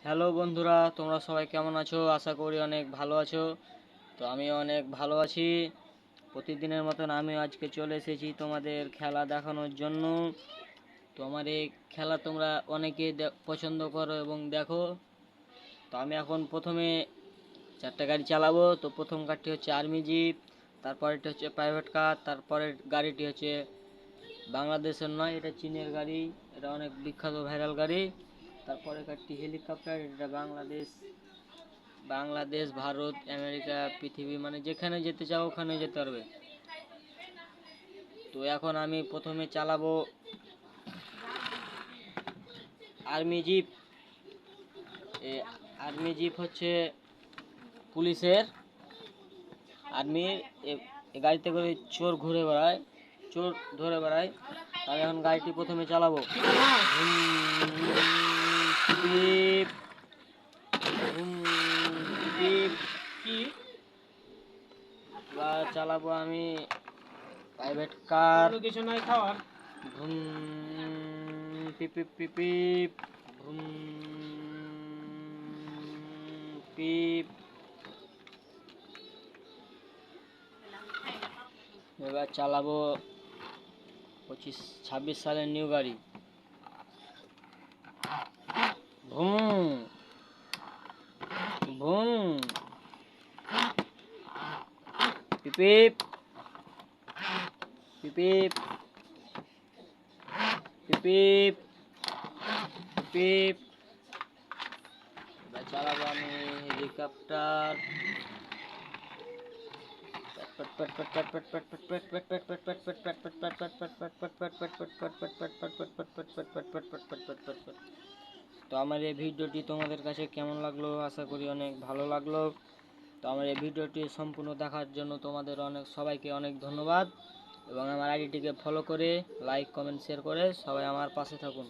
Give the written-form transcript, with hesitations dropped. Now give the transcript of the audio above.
Hello বন্ধুরা, তোমরা সবাই কেমন আছো? আশা করি অনেক ভালো আছো। তো আমি অনেক ভালো আছি। প্রতিদিনের মতন আমি আজকে চলে এসেছি তোমাদের খেলা দেখানোর জন্য। তো আমার এই খেলা তোমরা অনেকে পছন্দ করো এবং দেখো। তো আমি এখন প্রথমে চারটা গাড়ি চালাবো। তো প্রথম গাড়িটি হচ্ছে আর্মি জিপ, তারপরেরটি হচ্ছে প্রাইভেট কার, তারপরের গাড়িটি হচ্ছে বাংলাদেশের নয়, এটা চীনের গাড়ি। এটা অনেক বিখ্যাত ভাইরাল গাড়ি। তারপরে গাড়িটি হেলিকপ্টার, এটা বাংলাদেশ, ভারত, আমেরিকা, পৃথিবী মানে যেখানে যেতে চাও ওখানে যেতে পারবে। তো এখন আমি প্রথমে চালাবো আর্মি জিপ। আর্মি জিপ হচ্ছে পুলিশের, আর্মির গাড়িতে করে চোর ঘুরে বেড়ায়, চোর ধরে বেড়ায়। আমি এখন গাড়িটি প্রথমে চালাবো। চালাবো আমি প্রাইভেট কার। কিছু নাই খাওয়ার। ঘুম পিপ পিপ পিপ পিপ, ঘুম পিপ। এবার চালাবো 26 সালের নিউ গাড়ি। ঘুম ঘুম পিপিপ পিপিপ পিপিপ পিপিপ। এবার চালাবো আমি হেলিকপ্টার। তো আমার এই ভিডিওটি তোমাদের কাছে কেমন লাগলো? আশা করি অনেক ভালো লাগলো। তো আমার এই ভিডিওটি সম্পূর্ণ দেখার জন্য তোমাদের সবাইকে অনেক ধন্যবাদ। এবং আমার আইডিটিকে ফলো করে লাইক কমেন্ট শেয়ার করে সবাই আমার পাশে থাকুন।